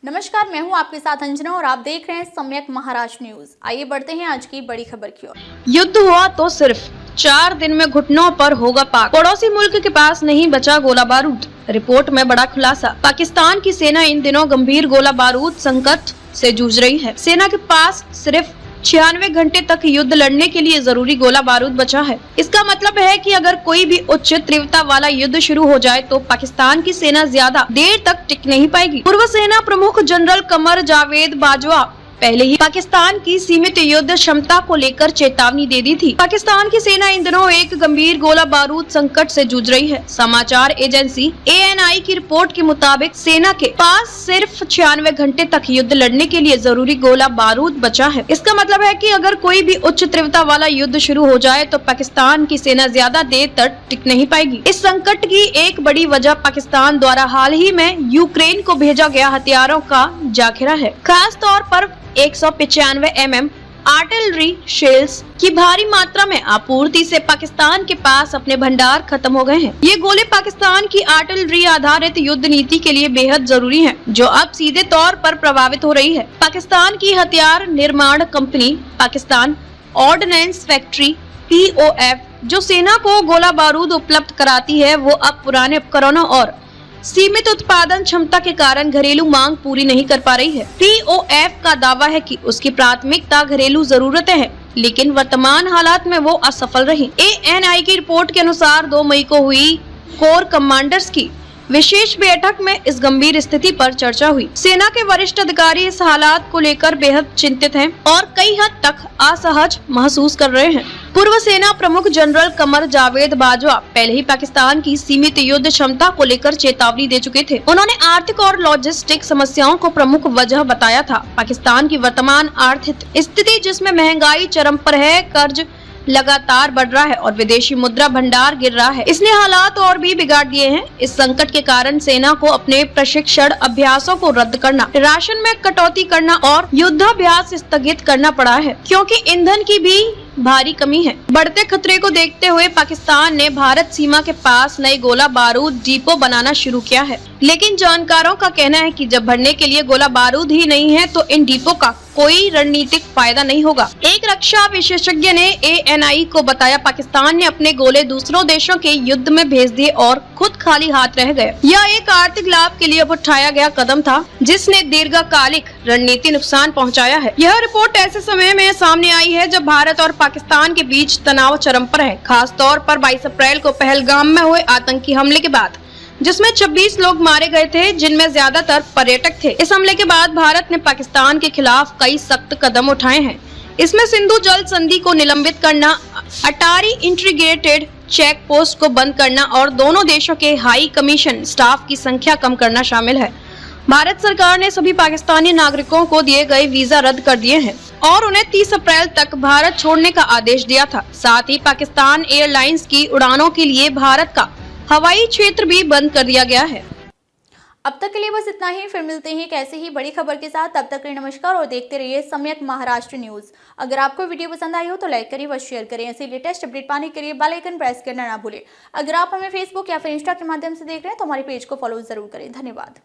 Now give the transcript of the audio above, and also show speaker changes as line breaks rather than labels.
नमस्कार, मैं हूं आपके साथ अंजना और आप देख रहे हैं सम्यक महाराष्ट्र न्यूज। आइए बढ़ते हैं आज की बड़ी खबर की ओर।
युद्ध हुआ तो सिर्फ 4 दिन में घुटनों पर होगा पाक। पड़ोसी मुल्क के पास नहीं बचा गोला बारूद। रिपोर्ट में बड़ा खुलासा। पाकिस्तान की सेना इन दिनों गंभीर गोला बारूद संकट से जूझ रही है। सेना के पास सिर्फ 96 घंटे तक युद्ध लड़ने के लिए जरूरी गोला बारूद बचा है। इसका मतलब है कि अगर कोई भी उच्च तीव्रता वाला युद्ध शुरू हो जाए तो पाकिस्तान की सेना ज्यादा देर तक टिक नहीं पाएगी। पूर्व सेना प्रमुख जनरल कमर जावेद बाजवा पहले ही पाकिस्तान की सीमित युद्ध क्षमता को लेकर चेतावनी दे दी थी। पाकिस्तान की सेना इन दिनों एक गंभीर गोला बारूद संकट से जूझ रही है। समाचार एजेंसी ANI की रिपोर्ट के मुताबिक सेना के पास सिर्फ 96 घंटे तक युद्ध लड़ने के लिए जरूरी गोला बारूद बचा है। इसका मतलब है कि अगर कोई भी उच्च तीव्रता वाला युद्ध शुरू हो जाए तो पाकिस्तान की सेना ज्यादा देर तक टिक नहीं पाएगी। इस संकट की एक बड़ी वजह पाकिस्तान द्वारा हाल ही में यूक्रेन को भेजा गया हथियारों का जाखिरा है। खास तौर पर 195 mm आर्टिलरी शेल्स की भारी मात्रा में आपूर्ति से पाकिस्तान के पास अपने भंडार खत्म हो गए हैं। ये गोले पाकिस्तान की आर्टिलरी आधारित युद्ध नीति के लिए बेहद जरूरी हैं, जो अब सीधे तौर पर प्रभावित हो रही है। पाकिस्तान की हथियार निर्माण company Pakistan ordnance factory POF जो सेना को गोला बारूद उपलब्ध कराती है, वो अब पुराने उपकरणों और सीमित उत्पादन क्षमता के कारण घरेलू मांग पूरी नहीं कर पा रही है। POF का दावा है कि उसकी प्राथमिकता घरेलू जरूरतें हैं, लेकिन वर्तमान हालात में वो असफल रही। ANI की रिपोर्ट के अनुसार 2 मई को हुई कोर कमांडर्स की विशेष बैठक में इस गंभीर स्थिति पर चर्चा हुई। सेना के वरिष्ठ अधिकारी इस हालात को लेकर बेहद चिंतित हैं और कई हद तक असहज महसूस कर रहे हैं। पूर्व सेना प्रमुख जनरल कमर जावेद बाजवा पहले ही पाकिस्तान की सीमित युद्ध क्षमता को लेकर चेतावनी दे चुके थे। उन्होंने आर्थिक और लॉजिस्टिक समस्याओं को प्रमुख वजह बताया था। पाकिस्तान की वर्तमान आर्थिक स्थिति, जिसमें महंगाई चरम पर है, कर्ज लगातार बढ़ रहा है और विदेशी मुद्रा भंडार गिर रहा है, इसने हालात और भी बिगाड़ दिए हैं। इस संकट के कारण सेना को अपने प्रशिक्षण अभ्यासों को रद्द करना, राशन में कटौती करना और युद्धाभ्यास स्थगित करना पड़ा है, क्योंकि ईंधन की भी भारी कमी है। बढ़ते खतरे को देखते हुए पाकिस्तान ने भारत सीमा के पास नए गोला बारूद डिपो बनाना शुरू किया है, लेकिन जानकारों का कहना है कि जब भरने के लिए गोला बारूद ही नहीं है तो इन डिपो का कोई रणनीतिक फायदा नहीं होगा। एक रक्षा विशेषज्ञ ने ANI को बताया, पाकिस्तान ने अपने गोले दूसरों देशों के युद्ध में भेज दिए और खुद खाली हाथ रह गए। यह एक आर्थिक लाभ के लिए उठाया गया कदम था, जिसने दीर्घकालिक रणनीतिक नुकसान पहुंचाया है। यह रिपोर्ट ऐसे समय में सामने आई है जब भारत और पाकिस्तान के बीच तनाव चरम पर है, खास तौर पर 22 अप्रैल को पहलगाम में हुए आतंकी हमले के बाद, जिसमें 26 लोग मारे गए थे, जिनमें ज्यादातर पर्यटक थे। इस हमले के बाद भारत ने पाकिस्तान के खिलाफ कई सख्त कदम उठाए हैं। इसमें सिंधु जल संधि को निलंबित करना, अटारी इंटीग्रेटेड चेक पोस्ट को बंद करना और दोनों देशों के हाई कमीशन स्टाफ की संख्या कम करना शामिल है। भारत सरकार ने सभी पाकिस्तानी नागरिकों को दिए गए वीजा रद्द कर दिए हैं और उन्हें 30 अप्रैल तक भारत छोड़ने का आदेश दिया था। साथ ही पाकिस्तान एयरलाइंस की उड़ानों के लिए भारत का हवाई क्षेत्र भी बंद कर दिया गया है।
अब तक के लिए बस इतना ही। फिर मिलते हैं एक ऐसे ही बड़ी खबर के साथ। तब तक के लिए नमस्कार और देखते रहिए सम्यक महाराष्ट्र न्यूज। अगर आपको वीडियो पसंद आई हो तो लाइक करिए व शेयर करें। ऐसे लेटेस्ट अपडेट पाने के लिए बेल आइकन प्रेस करना ना भूलें। अगर आप हमें फेसबुक या फिर इंस्टा के माध्यम से देख रहे हैं तो हमारे पेज को फॉलो जरूर करें। धन्यवाद।